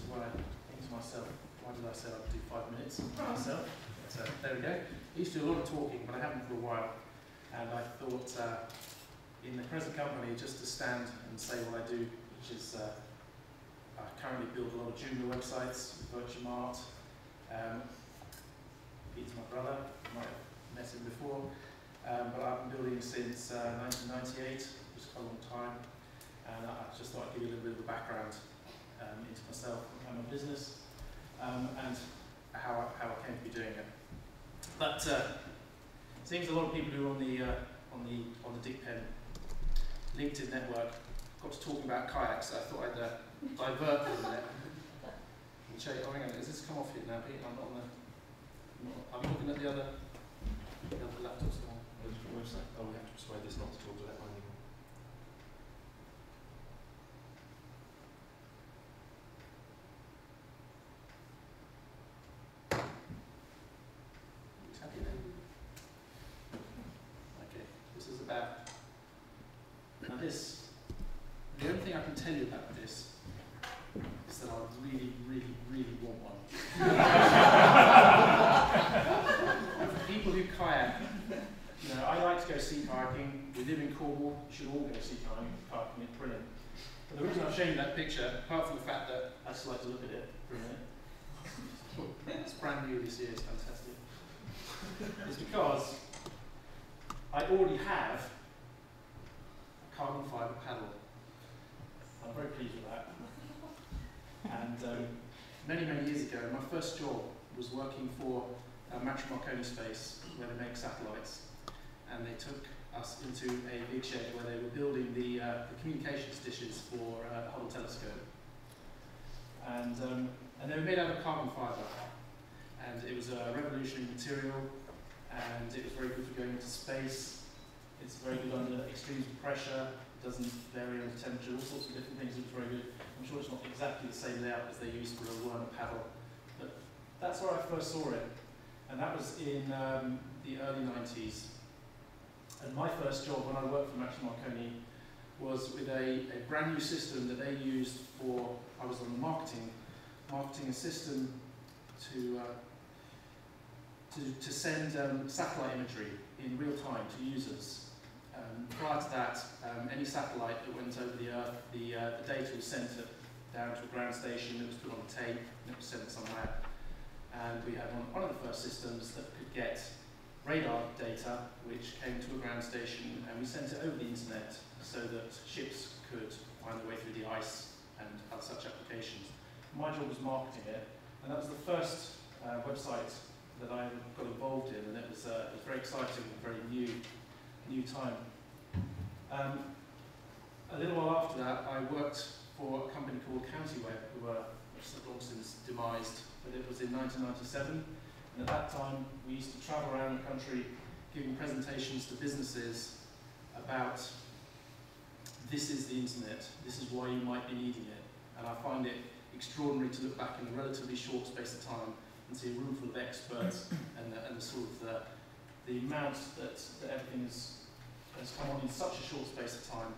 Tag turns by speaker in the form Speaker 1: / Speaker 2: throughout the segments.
Speaker 1: when I think to myself, why did I say I'd do 5 minutes myself? So there we go. I used to do a lot of talking, but I haven't for a while. And I thought, in the present company, just to stand and say what I do, which is I currently build a lot of junior websites with Virtual Art. Pete's my brother, you might have met him before. But I've been building since 1998, which is quite a long time. And I just thought I'd give you a little bit of a background into myself and my business, and how I came to be doing it. But it seems a lot of people who are on the Digpen LinkedIn network got to talking about kayaks, so I thought I'd divert for a minute. And show you, oh, hang on, has this come off here now, Pete? I'm not on the. I'm looking at the other laptops on the website. Oh, we have to persuade this not to talk to that one anymore. Who's happy then? Okay, this is about. Now this, the only thing I can tell you about this is that I really, really, really want one. For people who kayak, you know, I like to go sea kayaking. We live in Cornwall, you should all go sea kayaking, it's brilliant. But the reason I'm showing you that picture, apart from the fact that I just like to look at it for a minute, it's brand new this year, it's fantastic, is because I already have a carbon fibre paddle. I'm very pleased with that. And many, many years ago, my first job was working for Marconi Space, where they make satellites. And they took us into a big shed where they were building the communications dishes for the Hubble telescope. And they were made out of carbon fibre. And it was a revolutionary material, and it was very good for going into space. It's very good under extremes of pressure. It doesn't vary under temperature, all sorts of different things. It was very good. I'm sure it's not exactly the same layout as they used for a worm paddle, but that's where I first saw it. And that was in the early 90s. And my first job when I worked for Marconi was with a brand new system that they used for, I was on the marketing a system to send satellite imagery in real time to users. Prior to that, any satellite that went over the Earth, the data was sent down to a ground station, it was put on a tape, and it was sent somewhere. And we had one of the first systems that could get radar data, which came to a ground station, and we sent it over the internet so that ships could find their way through the ice and other such applications. My job was marketing it, and that was the first website that I got involved in, and it was very exciting and very new time. A little while after that, I worked for a company called CountyWeb, who were long since demised, but it was in 1997. And at that time, we used to travel around the country giving presentations to businesses about this is the internet, this is why you might be needing it. And I find it extraordinary to look back in a relatively short space of time and see a room full of experts and the sort of the amount that everything has come on in such a short space of time.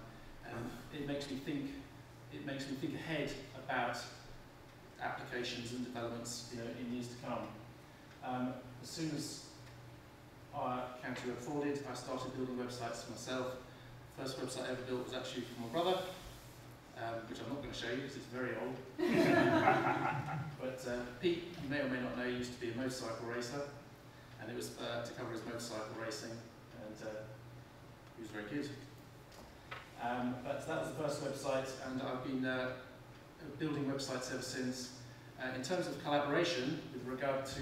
Speaker 1: And it makes me think ahead about applications and developments, you know, in years to come. As soon as CountyWeb folded, I started building websites for myself. The first website I ever built was actually for my brother, which I'm not going to show you because it's very old. But Pete, you may or may not know, used to be a motorcycle racer, and it was to cover his motorcycle racing, and he was very good. But that was the first website, and I've been building websites ever since. In terms of collaboration, with regard to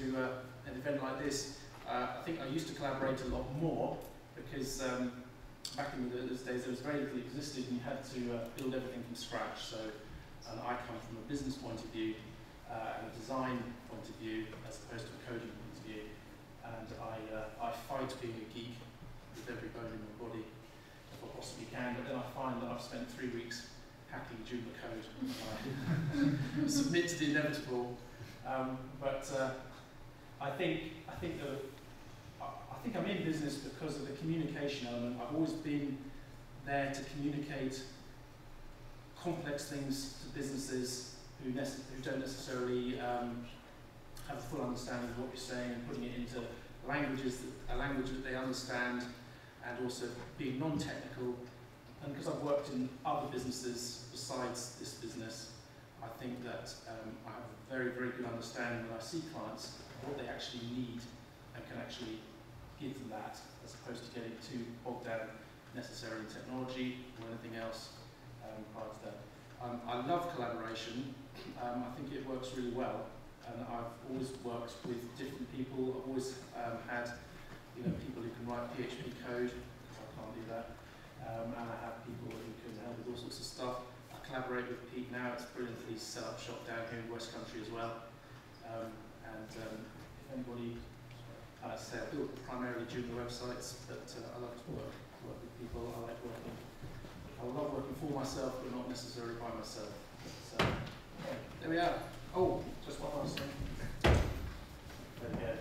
Speaker 1: an event like this, I think I used to collaborate a lot more because back in those days there was very little existed and you had to build everything from scratch. So I come from a business point of view and a design point of view as opposed to a coding point of view. And I fight being a geek with every bone in my body if I possibly can, but then I find that I've spent 3 weeks hacking Joomla code. I submit to the inevitable, but I think I'm in business because of the communication element. I've always been there to communicate complex things to businesses who who don't necessarily have a full understanding of what you're saying, and putting it into a language that they understand, and also being non-technical. And because I've worked in other businesses besides this business, I think that I have a very, very good understanding when I see clients what they actually need and can actually give them that, as opposed to getting too bogged down necessarily in technology or anything else prior to that. I love collaboration. I think it works really well, and I've always worked with different people. I've always had people who can write PHP code, because I can't do that, and I have people who can help with all sorts of stuff. I collaborate with Pete now. It's brilliant that he's set up shop down here in West Country as well. If anybody, I build primarily Junior websites, but I love to work with people. I love working for myself, but not necessarily by myself. So there we are. Oh, just one last thing. There we go.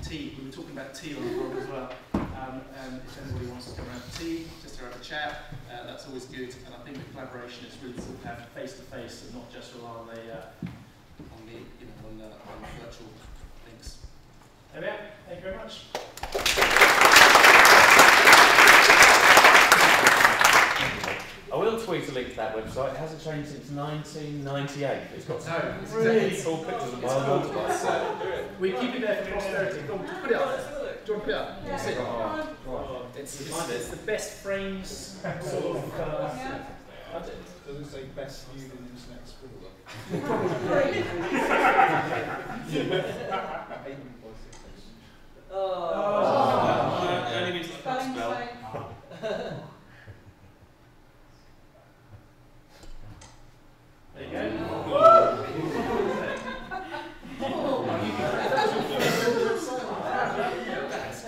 Speaker 1: Tea. We were talking about tea on the blog as well. And if anybody wants to come around for tea, just to have a chat, that's always good. And I think the collaboration is really to have face to face and not just rely on the virtual links. There we are. Thank you very much.
Speaker 2: I will tweet a link to that website. It hasn't changed since 1998. It's got some
Speaker 1: No,
Speaker 2: really cool pictures of my motorbike. So
Speaker 1: we keep it there for posterity. Go on, put it up. Do you want to put it up?
Speaker 3: Yeah.
Speaker 1: That's it.
Speaker 2: right.
Speaker 1: It's the best frames sort of.
Speaker 4: Does it say best viewed in Internet Explorer?
Speaker 2: Only means I can't spell.
Speaker 1: There you go.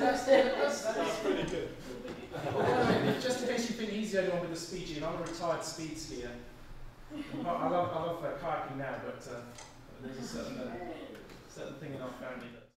Speaker 4: That's pretty good.
Speaker 1: Just in case you think he's the only one with a speed ski, I'm a retired speed skier. I love kayaking now, but there's a certain thing in our family that